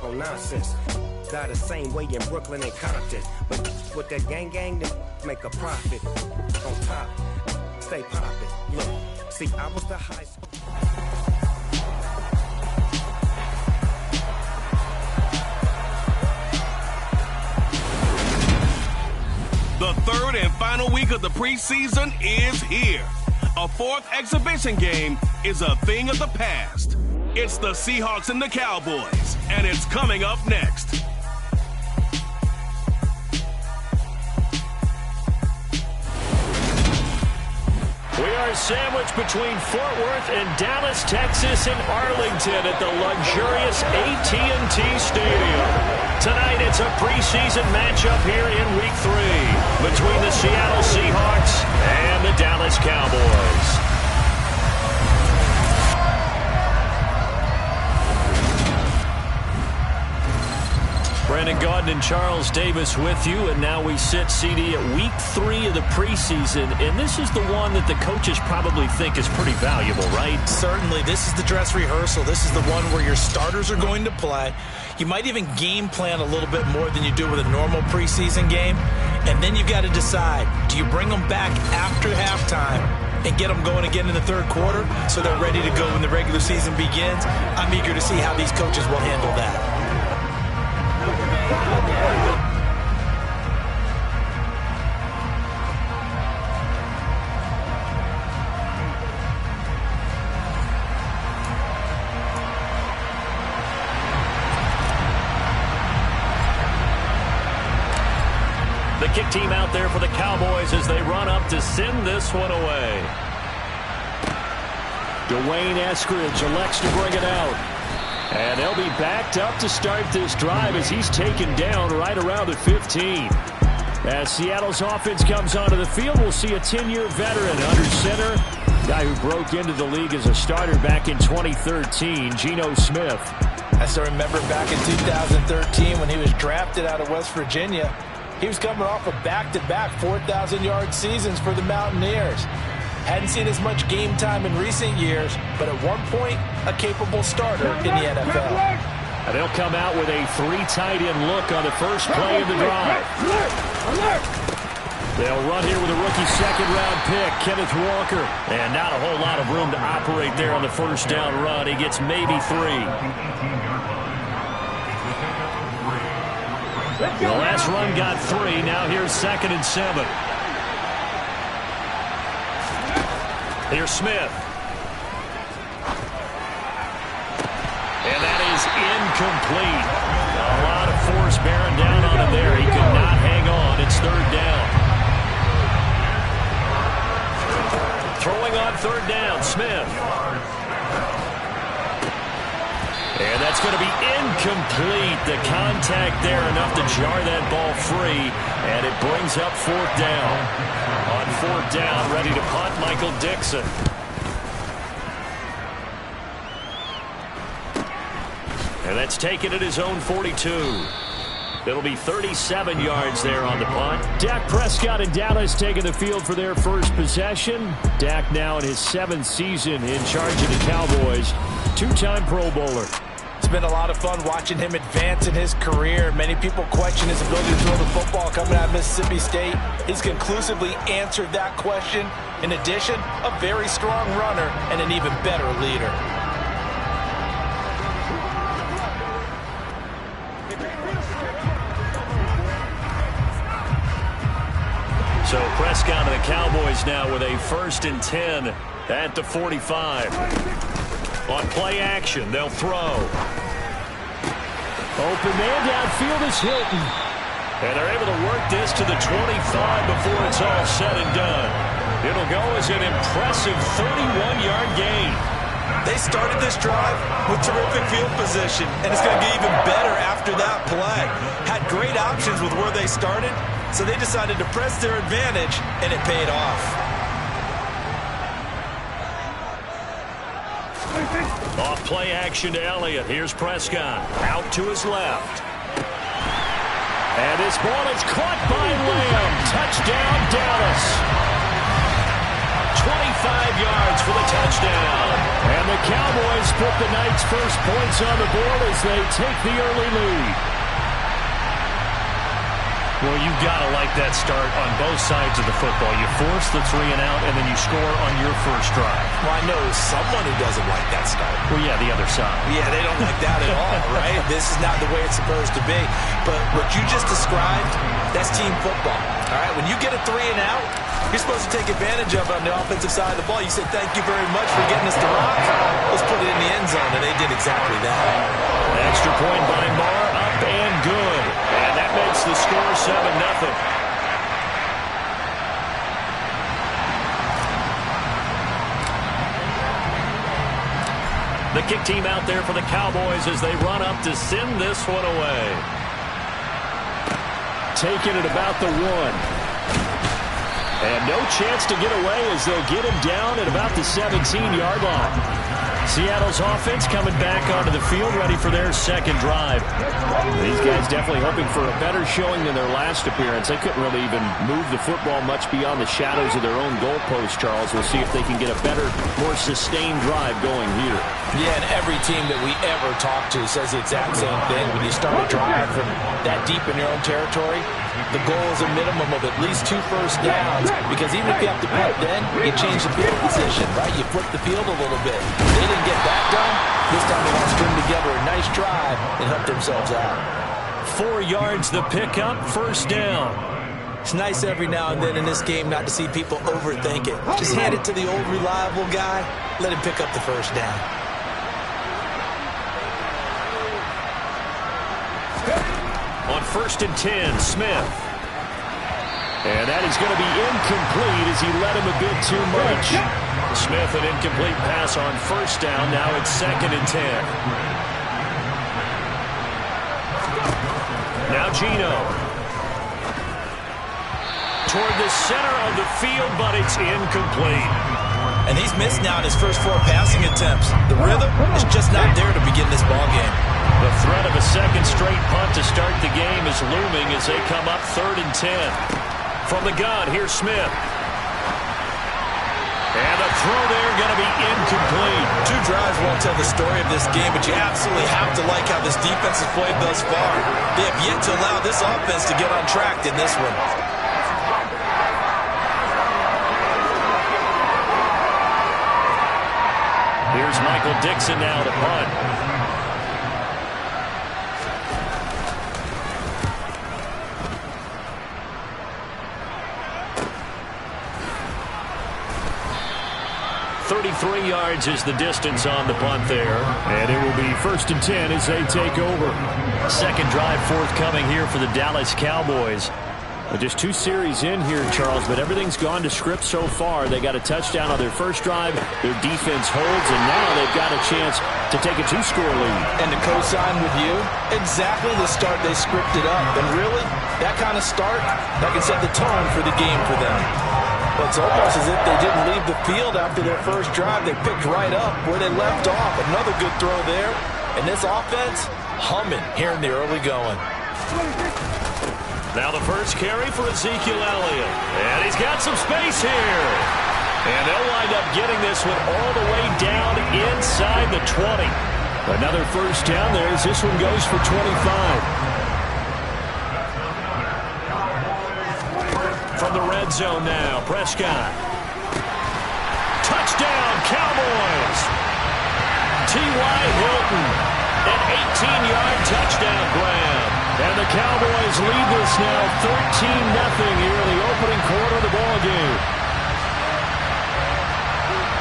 on nonsense. Got the same way in Brooklyn and Compton. But with that gang, they make a profit. On top, stay poppin'. Look, see, I was the high school. The third and final week of the preseason is here. A fourth exhibition game is a thing of the past. It's the Seahawks and the Cowboys, and it's coming up next. We are sandwiched between Fort Worth and Dallas, Texas, and Arlington at the luxurious AT&T Stadium. Tonight, it's a preseason matchup here in Week 3 between the Seattle Seahawks and the Dallas Cowboys. Brandon Gaudin and Charles Davis with you, and now we sit, CD, at Week 3 of the preseason, and this is the one that the coaches probably think is pretty valuable, right? Certainly. This is the dress rehearsal. This is the one where your starters are going to play. You might even game plan a little bit more than you do with a normal preseason game, and then you've got to decide, do you bring them back after halftime and get them going again in the third quarter so they're ready to go when the regular season begins? I'm eager to see how these coaches will handle that. The kick team out there for the Cowboys as they run up to send this one away. Dwayne Eskridge elects to bring it out. And they'll be backed up to start this drive as he's taken down right around the 15. As Seattle's offense comes onto the field, we'll see a 10-year veteran under center. Guy who broke into the league as a starter back in 2013, Geno Smith. I still remember back in 2013 when he was drafted out of West Virginia. He was coming off of back-to-back 4,000-yard seasons for the Mountaineers. Hadn't seen as much game time in recent years, but at one point, a capable starter in the NFL. And they'll come out with a 3 tight end look on the first play of the drive. They'll run here with a rookie second-round pick, Kenneth Walker. And not a whole lot of room to operate there on the first down run. He gets maybe 3. The last run got 3. Now here's 2nd and 7. Here's Smith. And that is incomplete. A lot of force bearing down on him there. He could not hang on. It's 3rd down. Throwing on 3rd down, Smith. And that's going to be incomplete. The contact there enough to jar that ball free. And it brings up 4th down. On 4th down, ready to punt, Michael Dixon. And that's taken at his own 42. It'll be 37 yards there on the punt. Dak Prescott and Dallas taking the field for their first possession. Dak now in his 7th season in charge of the Cowboys. 2-time Pro Bowler. It's been a lot of fun watching him advance in his career. Many people question his ability to throw the football coming out of Mississippi State. He's conclusively answered that question. In addition, a very strong runner and an even better leader. So Prescott and the Cowboys now with a 1st and 10 at the 45. On play action, they'll throw. Open man downfield is Hilton. And they're able to work this to the 25 before it's all said and done. It'll go as an impressive 31-yard gain. They started this drive with terrific field position, and it's going to get even better after that play. Had great options with where they started, so they decided to press their advantage, and it paid off. Off play action to Elliott. Here's Prescott. Out to his left. And this ball is caught by Lamb. Touchdown, Dallas. 25 yards for the touchdown. And the Cowboys put the night's first points on the board as they take the early lead. Well, you've got to like that start on both sides of the football. You force the 3 and out, and then you score on your first drive. Well, I know someone who doesn't like that start. Well, yeah, the other side. Yeah, they don't like that at all, right? This is not the way it's supposed to be. But what you just described, that's team football. All right, when you get a 3 and out, you're supposed to take advantage of it on the offensive side of the ball. You say, thank you very much for getting us to rock. Let's put it in the end zone, and they did exactly that. Extra point by Marr, up and good. And that makes the score 7-0. The kick team out there for the Cowboys as they run up to send this one away. Taking it about the 1. And no chance to get away as they'll get him down at about the 17-yard line. Seattle's offense coming back onto the field, ready for their second drive. These guys definitely hoping for a better showing than their last appearance. They couldn't really even move the football much beyond the shadows of their own goalpost, Charles. We'll see if they can get a better, more sustained drive going here. Yeah, and every team that we ever talk to says the exact same thing. When you start a drive from that deep in your own territory, the goal is a minimum of at least 2 first downs, because even if you have to punt, then you change the field position, right? You flip the field a little bit. They didn't get that done. This time they want to string together a nice drive and help themselves out. 4 yards the pickup, first down. It's nice every now and then in this game not to see people overthink it. Just hand it to the old reliable guy. Let him pick up the first down. On 1st and 10, Smith. And that is going to be incomplete as he led him a bit too much. Smith, an incomplete pass on first down. Now it's 2nd and 10. Now Gino. Toward the center of the field, but it's incomplete. And he's missed now in his first 4 passing attempts. The rhythm is just not there to begin this ball game. The threat of a second straight punt to start the game is looming as they come up 3rd and 10. From the gun, here's Smith. And the throw there going to be incomplete. 2 drives won't tell the story of this game, but you absolutely have to like how this defense has played thus far. They have yet to allow this offense to get on track in this one. Here's Michael Dixon now to punt. .33 yards is the distance on the punt there. And it will be 1st and 10 as they take over. Second drive forthcoming here for the Dallas Cowboys. Just 2 series in here, Charles, but everything's gone to script so far. They got a touchdown on their first drive. Their defense holds, and now they've got a chance to take a 2-score lead. And to co-sign with you, exactly the start they scripted up. And really, that kind of start, that can set the tone for the game for them. But it's almost as if they didn't leave the field after their first drive. They picked right up where they left off. Another good throw there. And this offense, humming here in the early going. Now the first carry for Ezekiel Elliott. And he's got some space here. And they'll wind up getting this one all the way down inside the 20. Another first down there as this one goes for 25. From the red zone now, Prescott. Touchdown, Cowboys. T.Y. Hilton, an 18-yard touchdown grab. And the Cowboys lead this now 13-0 here in the opening quarter of the ballgame.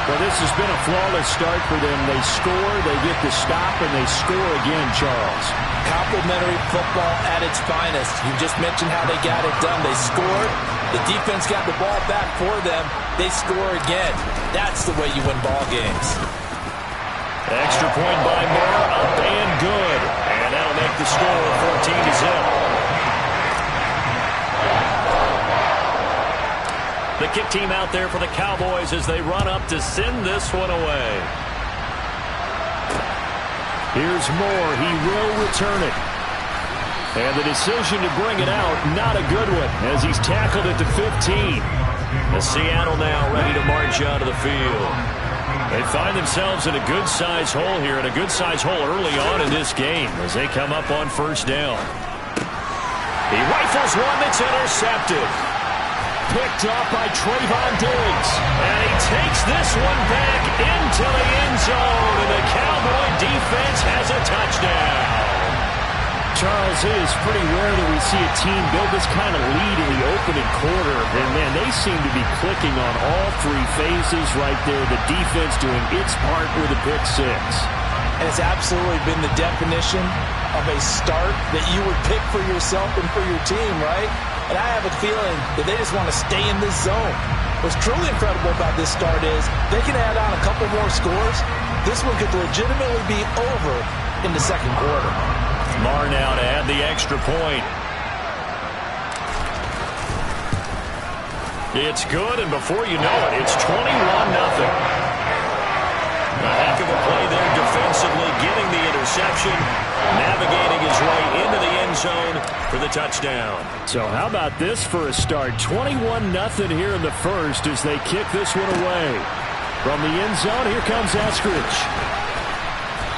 Well, this has been a flawless start for them. They score, they get the stop, and they score again, Charles. Complimentary football at its finest. You just mentioned how they got it done. They scored. The defense got the ball back for them. They score again. That's the way you win ball games. Extra point by Marr, up and good. And that'll make the score 14-0. The kick team out there for the Cowboys as they run up to send this one away. Here's Moore. He will return it. And the decision to bring it out, not a good one, as he's tackled at the 15. The Seattle now ready to march out of the field. They find themselves in a good-sized hole here, and a good-sized hole early on in this game as they come up on first down. He rifles one that's intercepted. Picked up by Trayvon Diggs. And he takes this one back into the end zone, and the Cowboy defense has a touchdown. Charles, it is pretty rare that we see a team build this kind of lead in the opening quarter. And, man, they seem to be clicking on all three phases right there. The defense doing its part with a pick six. And it's absolutely been the definition of a start that you would pick for yourself and for your team, right? And I have a feeling that they just want to stay in this zone. What's truly incredible about this start is they can add on a couple more scores. This one could legitimately be over in the second quarter. Marr now to add the extra point. It's good, and before you know it, it's 21-0. A heck of a play there defensively, getting the interception, navigating his way into the end zone for the touchdown. So how about this for a start? 21-0 here in the first as they kick this one away. From the end zone, here comes Eskridge.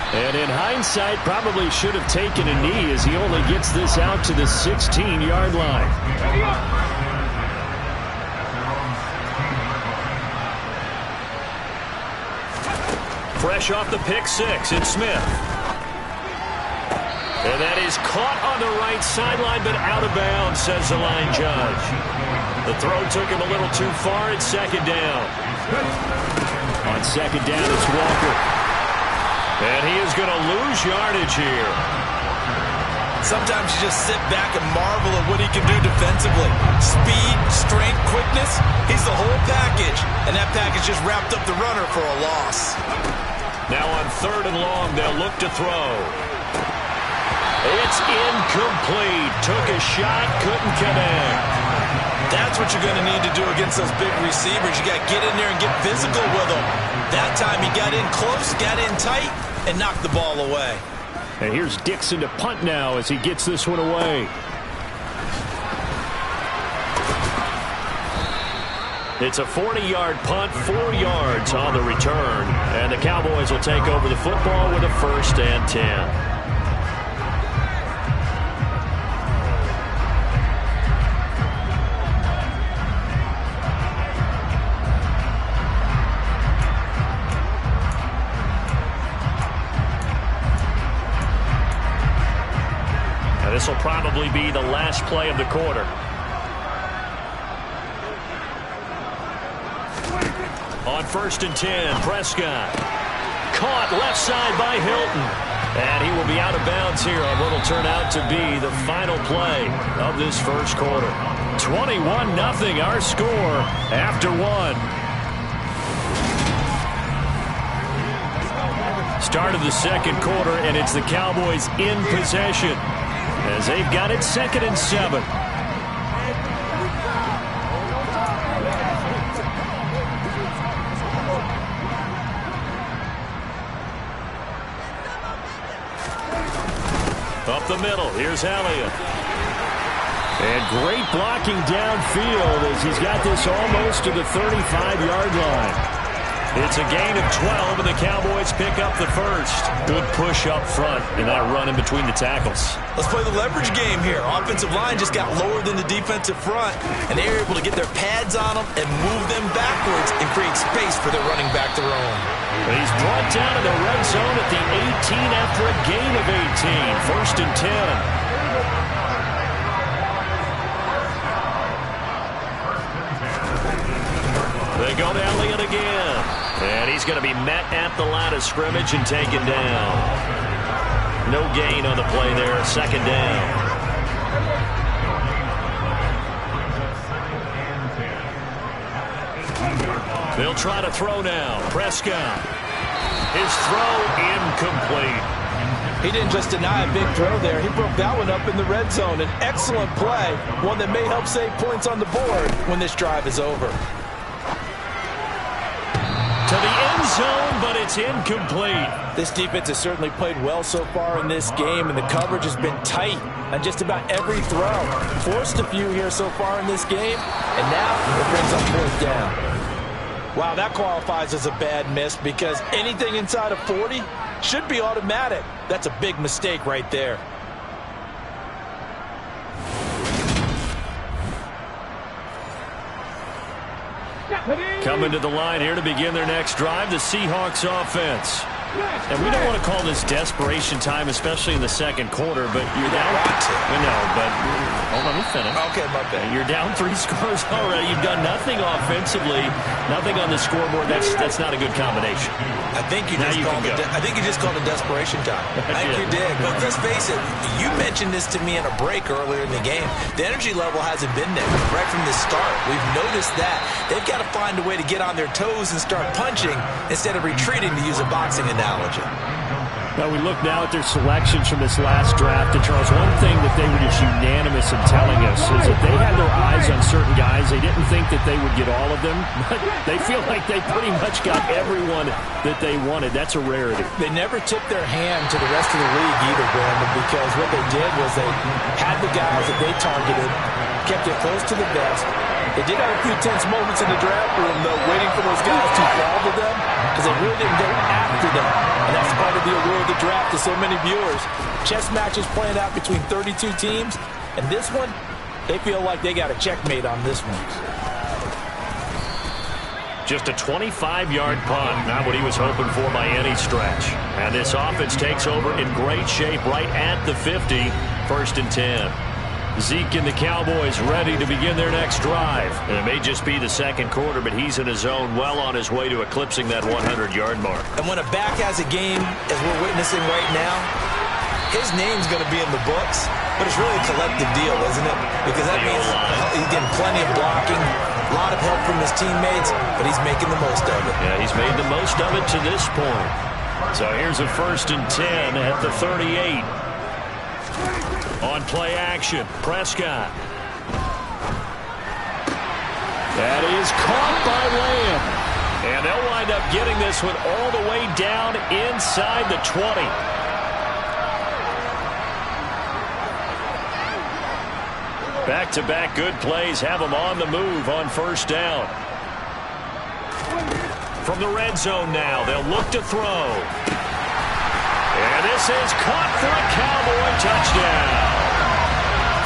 And in hindsight, probably should have taken a knee as he only gets this out to the 16-yard line. Fresh off the pick six, it's Smith. And that is caught on the right sideline, but out of bounds, says the line judge. The throw took him a little too far. It's second down. On second down, it's Walker. And he is going to lose yardage here. Sometimes you just sit back and marvel at what he can do defensively. Speed, strength, quickness, he's the whole package. And that package just wrapped up the runner for a loss. Now on third and long, they'll look to throw. It's incomplete. Took a shot, couldn't connect. That's what you're going to need to do against those big receivers. You got to get in there and get physical with them. That time he got in close, got in tight, and knocked the ball away. And here's Dixon to punt now as he gets this one away. It's a 40-yard punt, 4 yards on the return. And the Cowboys will take over the football with a 1st and 10. This will probably be the last play of the quarter. On 1st and 10, Prescott. Caught left side by Hilton. And he will be out of bounds here on what will turn out to be the final play of this first quarter. 21-0 our score after one. Start of the second quarter, and it's the Cowboys in possession, as they've got it 2nd and 7. Up the middle, here's Elliott. And great blocking downfield as he's got this almost to the 35-yard line. It's a gain of 12, and the Cowboys pick up the first. Good push up front in that run in between the tackles. Let's play the leverage game here. Offensive line just got lower than the defensive front, and they were able to get their pads on them and move them backwards and create space for their running back to roam. He's brought down in the red zone at the 18 after a gain of 18. 1st and 10. They go to Elliott again. And he's going to be met at the line of scrimmage and taken down. No gain on the play there. 2nd down. They'll try to throw now. Prescott. His throw incomplete. He didn't just deny a big throw there. He broke that one up in the red zone. An excellent play. One that may help save points on the board when this drive is over. to the end zone, but it's incomplete. This defense has certainly played well so far in this game, and the coverage has been tight on just about every throw. Forced a few here so far in this game, and now it brings up fourth down. Wow, that qualifies as a bad miss because anything inside of 40 should be automatic. That's a big mistake right there. Coming to the line here to begin their next drive, the Seahawks offense. And we don't want to call this desperation time, especially in the second quarter, but you're down. No, but hold on, let me finish. Okay, my bad. You're down 3 scores already. You've done nothing offensively, nothing on the scoreboard. That's not a good combination. I think you just called it desperation time. I think you did. But let's face it, you mentioned this to me in a break earlier in the game. The energy level hasn't been there right from the start. We've noticed that. They've got to find a way to get on their toes and start punching instead of retreating, to use a boxing analogy. Well, we look now at their selections from this last draft, and Charles, one thing that they were just unanimous in telling us is that they had their eyes on certain guys. They didn't think that they would get all of them, but they feel like they pretty much got everyone that they wanted. That's a rarity. They never tipped their hand to the rest of the league either, Brandon, because what they did was they had the guys that they targeted, kept it close to the vest. They did have a few tense moments in the draft room, though, waiting for those guys to fall to them, because they really didn't go after them. And that's part of the allure of the draft to so many viewers. Chess matches playing out between 32 teams, and this one, they feel like they got a checkmate on this one. Just a 25-yard punt, not what he was hoping for by any stretch. And this offense takes over in great shape right at the 50, 1st and 10. Zeke and the Cowboys ready to begin their next drive. And it may just be the second quarter, but he's in his zone, well on his way to eclipsing that 100-yard mark. And when a back has a game, as we're witnessing right now, his name's going to be in the books, but it's really a collective deal, isn't it? Because that means he's getting plenty of blocking, a lot of help from his teammates, but he's making the most of it. Yeah, he's made the most of it to this point. So here's a 1st and 10 at the 38. On play action, Prescott. That is caught by Lamb. And they'll wind up getting this one all the way down inside the 20. Back-to-back good plays have them on the move on 1st down. From the red zone now, they'll look to throw. And this is caught for a Cowboy touchdown.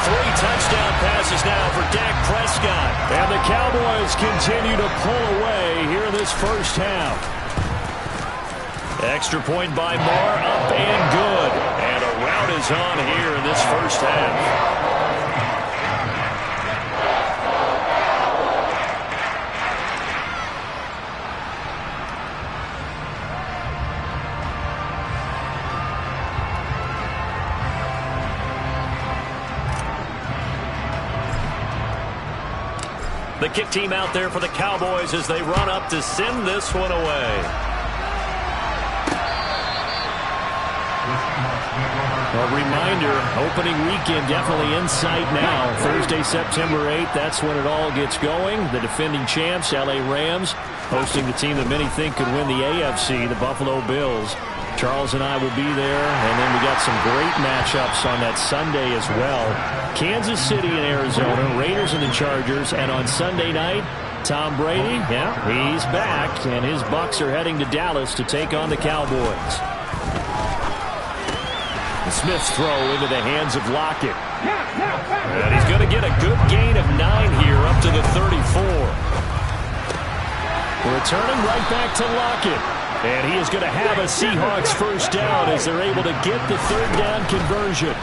3 touchdown passes now for Dak Prescott. And the Cowboys continue to pull away here in this first half. Extra point by Moore, up and good. And a rout is on here in this first half. The kick team out there for the Cowboys as they run up to send this one away. A reminder, opening weekend definitely in sight now. Thursday, September 8th, that's when it all gets going. The defending champs, LA Rams, hosting the team that many think could win the AFC, the Buffalo Bills. Charles and I will be there, and then we got some great matchups on that Sunday as well. Kansas City and Arizona, Raiders and the Chargers, and on Sunday night, Tom Brady, yeah, he's back, and his Bucs are heading to Dallas to take on the Cowboys. Smith's throw into the hands of Lockett. And he's going to get a good gain of 9 here up to the 34. Returning right back to Lockett. And he is going to have a Seahawks first down as they're able to get the 3rd down conversion.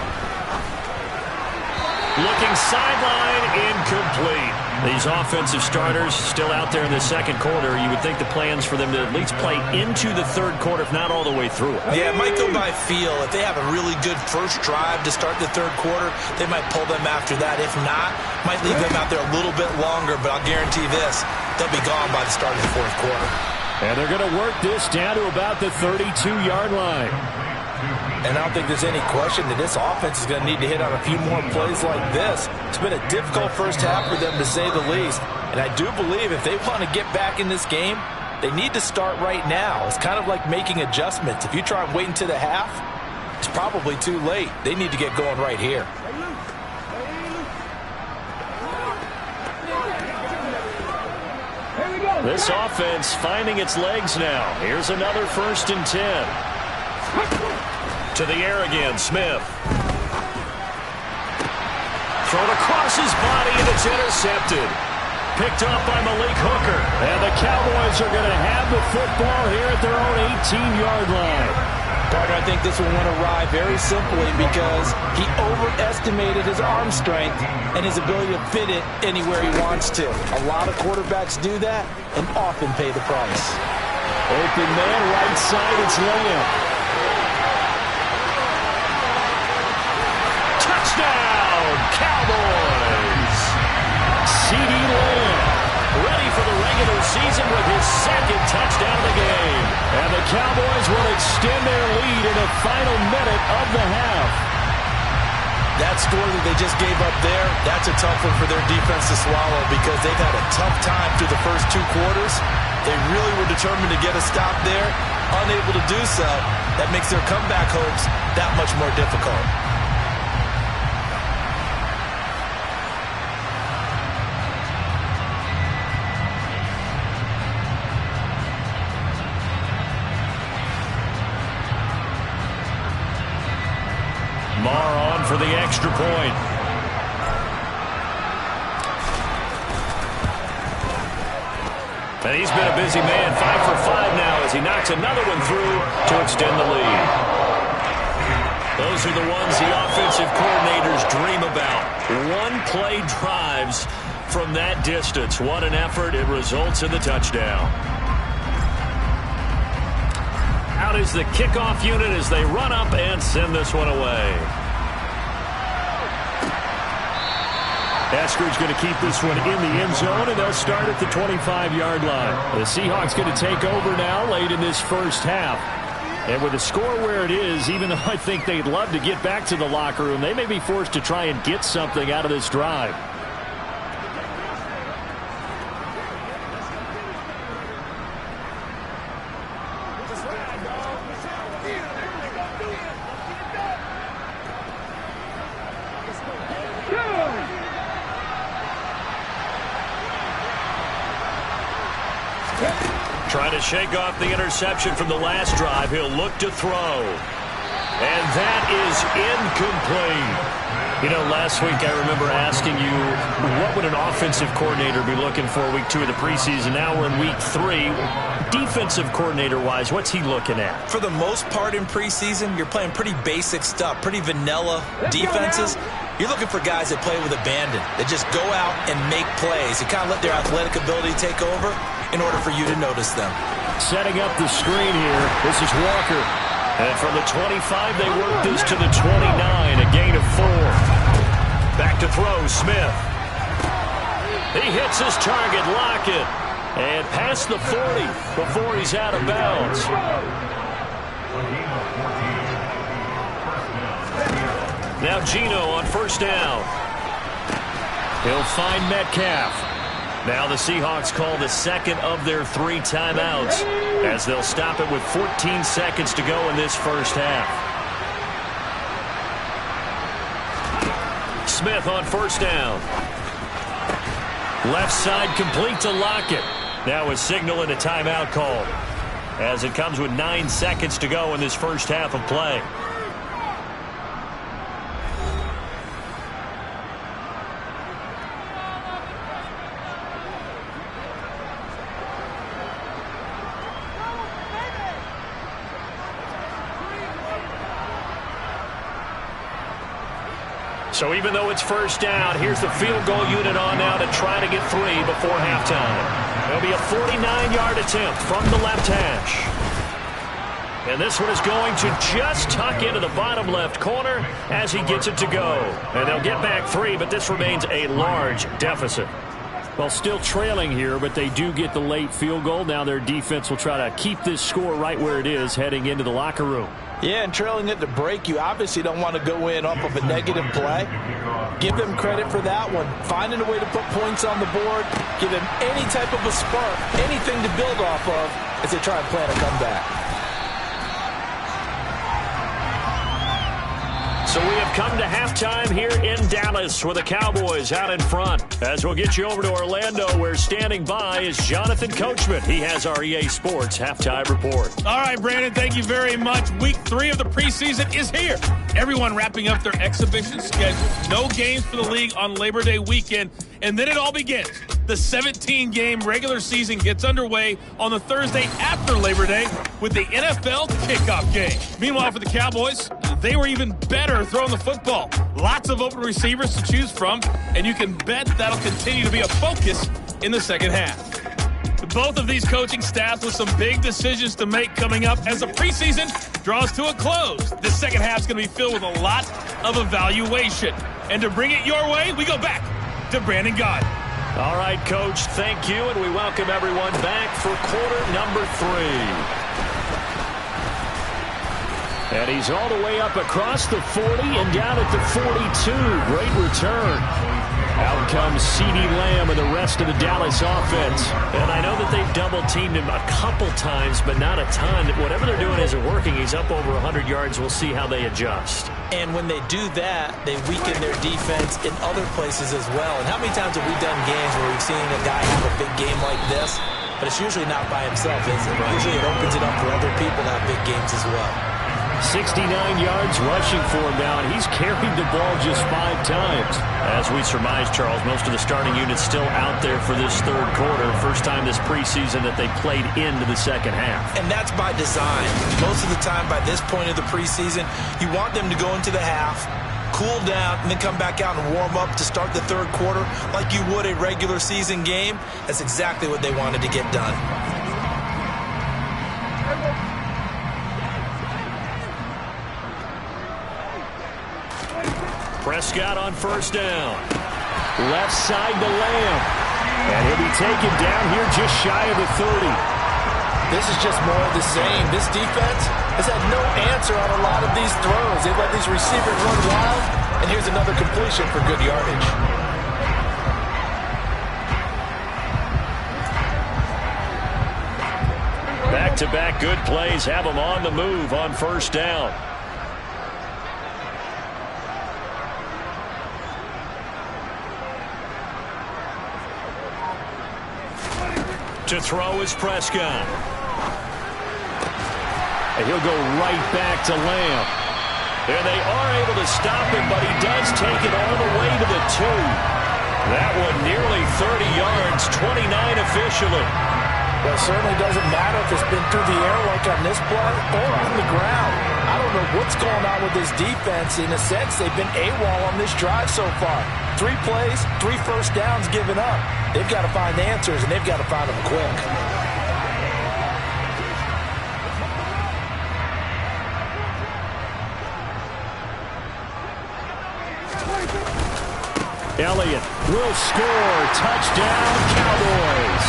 Looking sideline, incomplete. These offensive starters still out there in the second quarter. You would think the plans for them to at least play into the 3rd quarter, if not all the way through it. Yeah, it might go by feel. If they have a really good first drive to start the 3rd quarter, they might pull them after that. If not, might leave them out there a little bit longer, but I'll guarantee this, they'll be gone by the start of the 4th quarter. And they're going to work this down to about the 32-yard line. And I don't think there's any question that this offense is going to need to hit on a few more plays like this. It's been a difficult first half for them, to say the least. And I do believe if they want to get back in this game, They need to start right now. It's kind of like making adjustments. If you try and wait until the half, it's probably too late. They need to get going right here. This offense finding its legs now. Here's another 1st and 10. To the air again, Smith. Thrown across his body, and it's intercepted. Picked up by Malik Hooker. And the Cowboys are going to have the football here at their own 18-yard line. Partner, I think this will win a ride very simply because he overestimated his arm strength and his ability to fit it anywhere he wants to. A lot of quarterbacks do that and often pay the price. Open man, right side, it's Lamb. Touchdown, Cowboys! C.D. Lamb, ready for the regular season with his 2nd touchdown of the game. And the Cowboys will extend their lead in the final minute of the half. That score that they just gave up there, that's a tough one for their defense to swallow because they've had a tough time through the first 2 quarters. They really were determined to get a stop there, unable to do so. That makes their comeback hopes that much more difficult. For the extra point. And he's been a busy man, 5 for 5 now as he knocks another one through to extend the lead. Those are the ones the offensive coordinators dream about. One-play drives from that distance. What an effort. It results in the touchdown. Out is the kickoff unit as they run up and send this one away. Esker's going to keep this one in the end zone, and they'll start at the 25-yard line. The Seahawks going to take over now late in this first half. And with the score where it is, even though I think they'd love to get back to the locker room, they may be forced to try and get something out of this drive. Trying to shake off the interception from the last drive. He'll look to throw. And that is incomplete. You know, last week I remember asking you, what would an offensive coordinator be looking for week 2 of the preseason? Now we're in week 3. Defensive coordinator-wise, what's he looking at? For the most part in preseason, you're playing pretty basic stuff, pretty vanilla defenses. You're looking for guys that play with abandon, that just go out and make plays, and kind of let their athletic ability take over in order for you to notice them. Setting up the screen here, this is Walker. And from the 25, they work this to the 29, a gain of 4. Back to throw, Smith. He hits his target, Lockett. And past the 40 before he's out of bounds. Now Geno on first down. He'll find Metcalf. Now the Seahawks call the second of their 3 timeouts as they'll stop it with 14 seconds to go in this first half. Smith on first down. Left side complete to Lockett. Now a signal and a timeout call as it comes with 9 seconds to go in this first half of play. So even though it's first down, here's the field goal unit on now to try to get 3 before halftime. It'll be a 49-yard attempt from the left hash. And this one is going to just tuck into the bottom left corner as he gets it to go. And they'll get back 3, but this remains a large deficit. Well, still trailing here, but they do get the late field goal. Now their defense will try to keep this score right where it is heading into the locker room. Yeah, and trailing at the break, you obviously don't want to go in off of a negative play. Give them credit for that one. Finding a way to put points on the board, give them any type of a spark, anything to build off of as they try and plan a comeback. So we have come to halftime here in Dallas with the Cowboys out in front. As we'll get you over to Orlando, where standing by is Jonathan Coachman. He has our EA Sports halftime report. All right, Brandon, thank you very much. Week 3 of the preseason is here. Everyone wrapping up their exhibition schedule. No games for the league on Labor Day weekend. And then it all begins. The 17-game regular season gets underway on the Thursday after Labor Day with the NFL kickoff game. Meanwhile, for the Cowboys, they were even better throwing the football. Lots of open receivers to choose from, and you can bet that'll continue to be a focus in the second half. Both of these coaching staffs with some big decisions to make coming up as the preseason draws to a close. The second half is going to be filled with a lot of evaluation. And to bring it your way, we go back to Brandon Gaudin. All right, Coach, thank you, and we welcome everyone back for quarter number 3. And he's all the way up across the 40 and down at the 42. Great return. Out comes CeeDee Lamb and the rest of the Dallas offense. And I know that they've double-teamed him a couple times, but not a ton. Whatever they're doing isn't working. He's up over 100 yards. We'll see how they adjust. And when they do that, they weaken their defense in other places as well. And how many times have we done games where we've seen a guy have a big game like this? But it's usually not by himself, is it? Usually it opens it up for other people to have big games as well. 69 yards rushing for him now, and he's carried the ball just 5 times. As we surmise, Charles, most of the starting unit's still out there for this third quarter. First time this preseason that they played into the second half. And that's by design. Most of the time by this point of the preseason, you want them to go into the half, cool down, and then come back out and warm up to start the third quarter like you would a regular season game. That's exactly what they wanted to get done. Prescott on first down. Left side to Lamb. And he'll be taken down here just shy of the 30. This is just more of the same. This defense has had no answer on a lot of these throws. They let these receivers run wild, and here's another completion for good yardage. Back-to-back good plays have them on the move on first down. To throw is Prescott. And he'll go right back to Lamb. And they are able to stop him, but he does take it all the way to the 2. That one nearly 30 yards, 29 officially. Well, it certainly doesn't matter if it's been through the air like on this play or on the ground. I don't know what's going on with this defense. In a sense, they've been AWOL on this drive so far. 3 plays, 3 first downs given up. They've got to find answers, and they've got to find them quick. Elliott will score. Touchdown, Cowboys.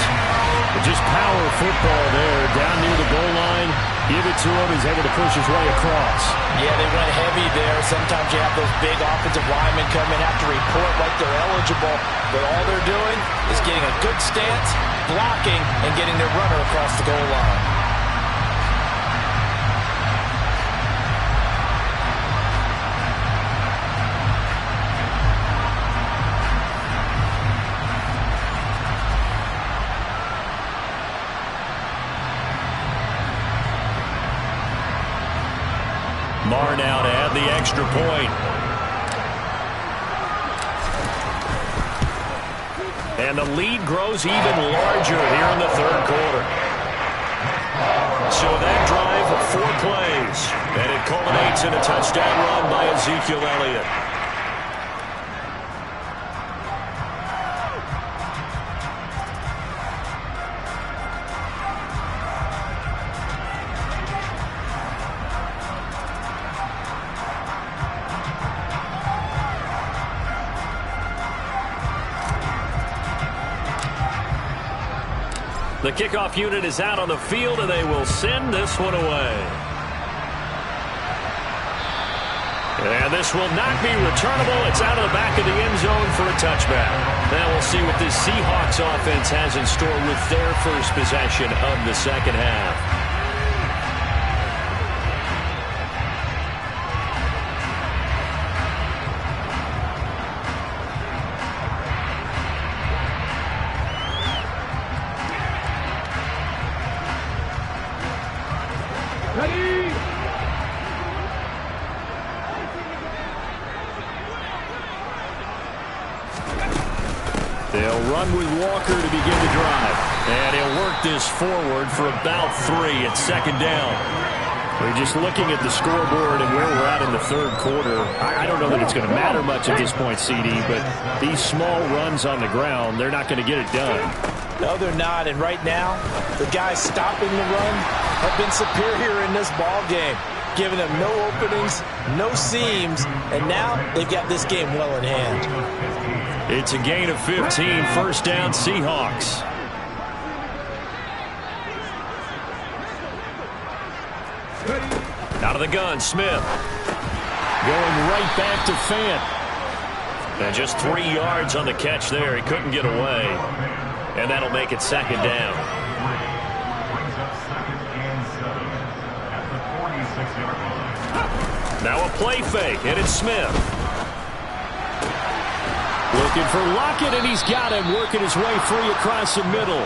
Just power football there. Down near the goal line. Give it to him. He's able to push his way across. Yeah, they went heavy there. Sometimes you have those big offensive linemen come in, have to report like they're eligible. But all they're doing is getting a good stance, blocking, and getting their runner across the goal line. Marr now to add the extra point. And the lead grows even larger here in the third quarter. So that drive, 4 plays. And it culminates in a touchdown run by Ezekiel Elliott. The kickoff unit is out on the field, and they will send this one away. And this will not be returnable. It's out of the back of the end zone for a touchback. Now we'll see what this Seahawks offense has in store with their first possession of the second half. They'll run with Walker to begin the drive. And he'll work this forward for about 3 at second down. We're just looking at the scoreboard and where we're at in the third quarter. I don't know that it's going to matter much at this point, CD, but these small runs on the ground, they're not going to get it done. No, they're not. And right now, the guys stopping the run have been superior in this ball game, giving them no openings, no seams, and now they've got this game well in hand. It's a gain of 15, first down Seahawks. Out of the gun, Smith. Going right back to Fant. And just 3 yards on the catch there. He couldn't get away. And that'll make it second down. Now a play fake, and it's Smith. Looking for Lockett, and he's got him working his way free across the middle.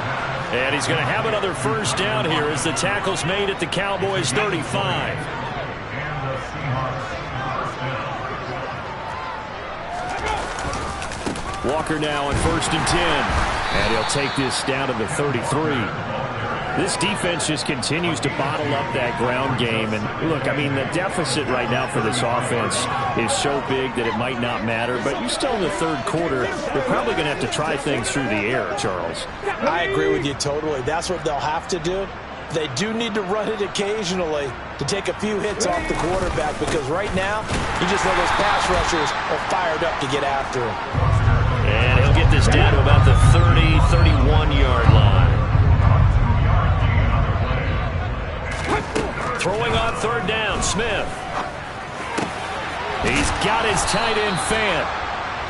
And he's going to have another first down here as the tackle's made at the Cowboys 35. Walker now on 1st and 10. And he'll take this down to the 33. This defense just continues to bottle up that ground game. And look, I mean, the deficit right now for this offense is so big that it might not matter. But you're still in the third quarter. They're probably going to have to try things through the air, Charles. I agree with you totally. That's what they'll have to do. They do need to run it occasionally to take a few hits off the quarterback, because right now, you just know those pass rushers are fired up to get after him. And he'll get this down to about the 30, 31-yard line. Throwing on third down, Smith. He's got his tight end Fant.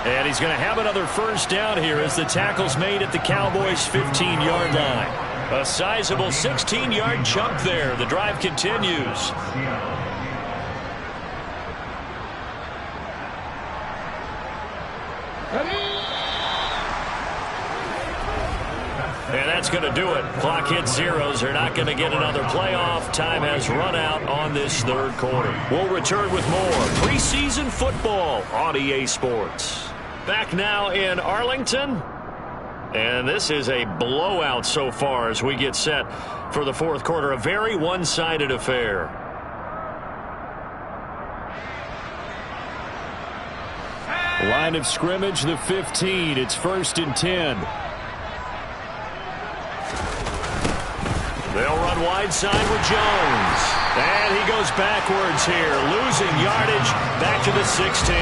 And he's going to have another first down here as the tackle's made at the Cowboys' 15-yard line. A sizable 16-yard chunk there. The drive continues. And that's going to do it. Clock hits zeros. They're not going to get another playoff. Time has run out on this third quarter. We'll return with more preseason football on EA Sports. Back now in Arlington. And this is a blowout so far as we get set for the fourth quarter. A very one-sided affair. Line of scrimmage, the 15. It's 1st and 10. They'll run wide side with Jones. And he goes backwards here, losing yardage back to the 16.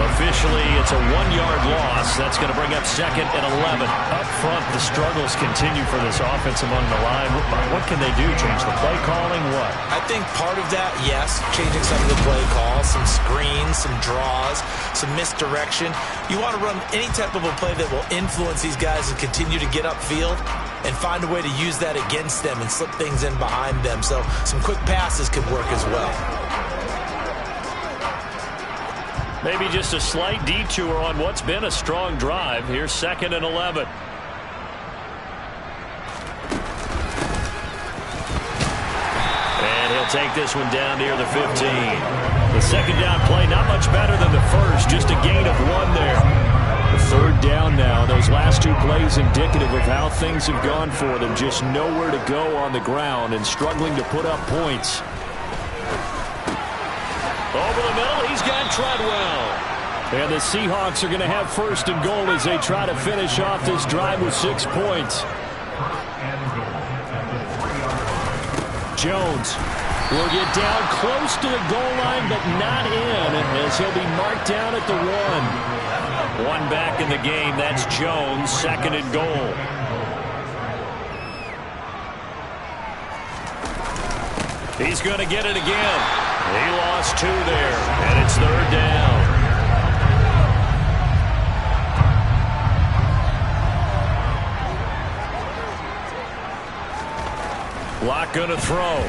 Officially, it's a 1-yard loss. That's going to bring up 2nd and 11. Up front, the struggles continue for this offense among the line. What can they do? Change the play calling? What? I think part of that, yes, changing some of the play calls, some screens, some draws, some misdirection. You want to run any type of a play that will influence these guys and continue to get upfield and find a way to use that against them and slip things in behind them. So some quick passes could work as well. Maybe just a slight detour on what's been a strong drive. Here's 2nd and 11. And he'll take this one down near the 15. The second down play, not much better than the first. Just a gain of 1 there. The third down now. Those last 2 plays indicative of how things have gone for them. Just nowhere to go on the ground and struggling to put up points. Over the middle, he's got Treadwell. And the Seahawks are going to have 1st and goal as they try to finish off this drive with 6 points. Jones will get down close to the goal line, but not in, as he'll be marked down at the 1. One back in the game, that's Jones, 2nd and goal. He's going to get it again. He lost 2 there, and it's 3rd down. Locke going to throw.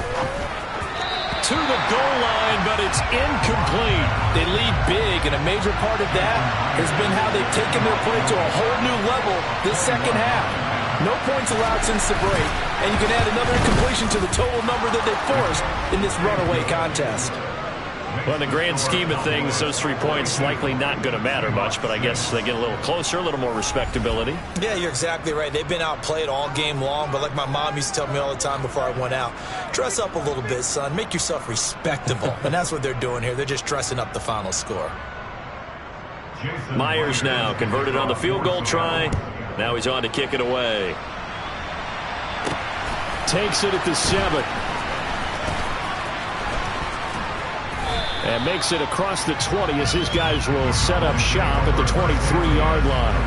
To the goal line, but it's incomplete. They lead big, and a major part of that has been how they've taken their play to a whole new level this second half. No points allowed since the break, and you can add another incompletion to the total number that they forced in this runaway contest. Well, in the grand scheme of things, those 3 points likely not going to matter much, but I guess they get a little closer, a little more respectability. Yeah, you're exactly right. They've been outplayed all game long, but like my mom used to tell me all the time before I went out, dress up a little bit, son. Make yourself respectable. And that's what they're doing here. They're just dressing up the final score. Myers now converted on the field goal try. Now he's on to kick it away. Takes it at the 7. And makes it across the 20 as his guys will set up shop at the 23-yard line.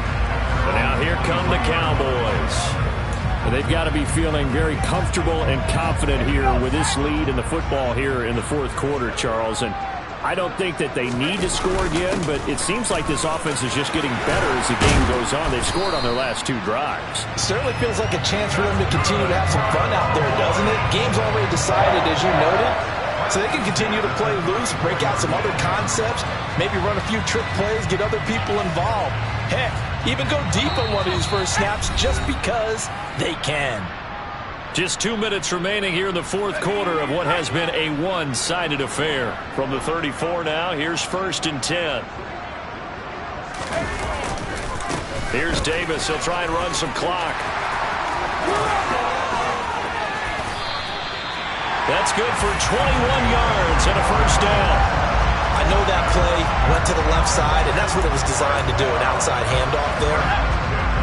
And now here come the Cowboys. And they've got to be feeling very comfortable and confident here with this lead in the football here in the 4th quarter, Charles. And I don't think that they need to score again, but it seems like this offense is just getting better as the game goes on. They've scored on their last 2 drives. Certainly feels like a chance for them to continue to have some fun out there, doesn't it? Game's already decided, as you noted. So they can continue to play loose, break out some other concepts, maybe run a few trick plays, get other people involved. Heck, even go deep on one of these first snaps just because they can. Just 2 minutes remaining here in the 4th quarter of what has been a one-sided affair. From the 34 now, here's 1st and 10. Here's Davis. He'll try and run some clock. That's good for 21 yards and a 1st down. I know that play went to the left side, and that's what it was designed to do, an outside handoff there.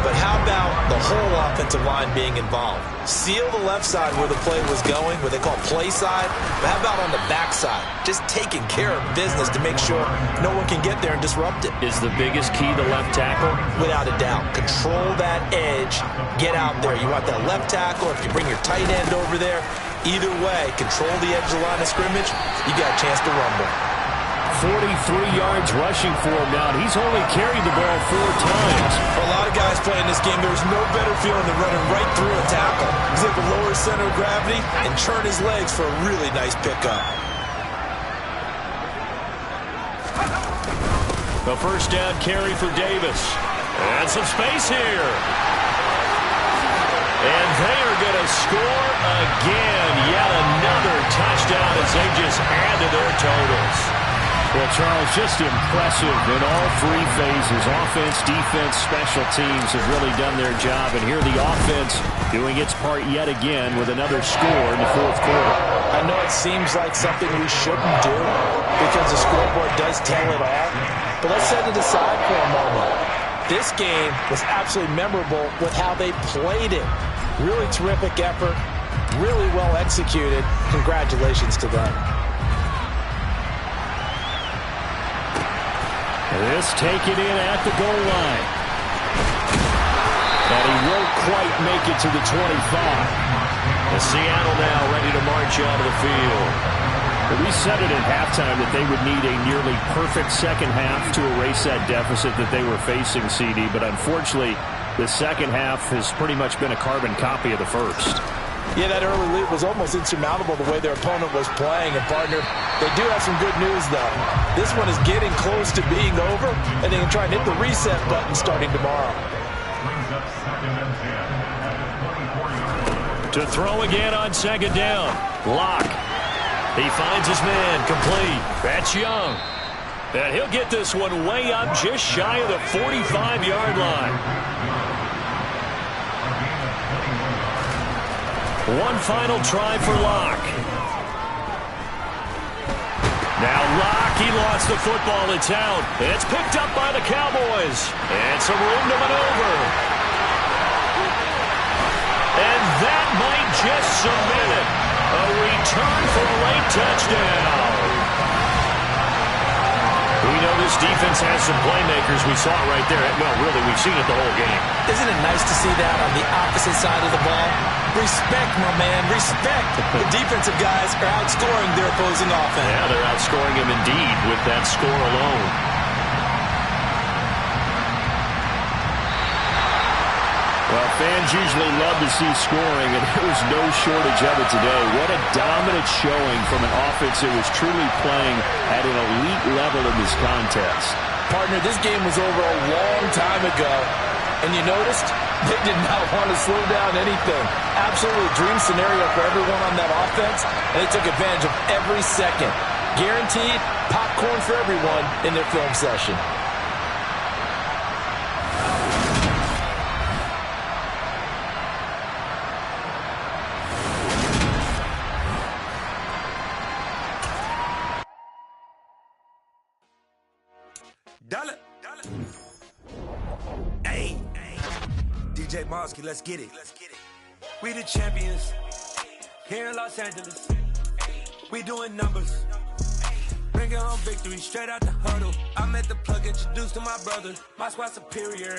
But how about the whole offensive line being involved? Seal the left side where the play was going, what they call play side. But how about on the back side? Just taking care of business to make sure no one can get there and disrupt it. Is the biggest key the left tackle? Without a doubt. Control that edge. Get out there. You want that left tackle. If you bring your tight end over there, either way, control the edge of the line of scrimmage, you got a chance to rumble. 43 yards rushing for him now. He's only carried the ball 4 times. For a lot of guys playing this game, there's no better feeling than running right through a tackle. He's able to lower his center of gravity and turn his legs for a really nice pickup. The 1st down carry for Davis. And some space here. And they are going to score again. Yet another touchdown as they just add to their totals. Well, Charles, just impressive in all 3 phases. Offense, defense, special teams have really done their job. And here the offense doing its part yet again with another score in the 4th quarter. I know it seems like something we shouldn't do because the scoreboard does tell it all. But let's set it aside for a moment. This game was absolutely memorable with how they played it. Really terrific effort, really well executed. Congratulations to them. This taken in at the goal line. And he won't quite make it to the 25. The Seattle now ready to march out of the field. We said it at halftime that they would need a nearly perfect second half to erase that deficit that they were facing, CD. But unfortunately, the second half has pretty much been a carbon copy of the first. Yeah, that early lead was almost insurmountable the way their opponent was playing. And, partner, they do have some good news, though. This one is getting close to being over, and they can try and hit the reset button starting tomorrow. To throw again on 2nd down. Locke. He finds his man complete. That's Young. And he'll get this one way up just shy of the 45-yard line. One final try for Locke. Now Locke, he lost the football. It's out. It's picked up by the Cowboys. And some room to maneuver. And that might just submit it. A return for a late touchdown. We know this defense has some playmakers. We saw it right there. Well, really, we've seen it the whole game. Isn't it nice to see that on the opposite side of the ball? Respect, my man, respect. The defensive guys are outscoring their opposing offense. Yeah, they're outscoring him indeed with that score alone. Well, fans usually love to see scoring, and there was no shortage of it today. What a dominant showing from an offense that was truly playing at an elite level in this contest. Partner, this game was over a long time ago, and you noticed they did not want to slow down anything. Absolutely dream scenario for everyone on that offense, and they took advantage of every second. Guaranteed popcorn for everyone in their film session. Dollar. Hey, DJ Mosky, let's get it. We the champions here in Los Angeles. We doing numbers. Bringing home victory straight out the huddle. I met the plug, introduced to my brother. My squad superior.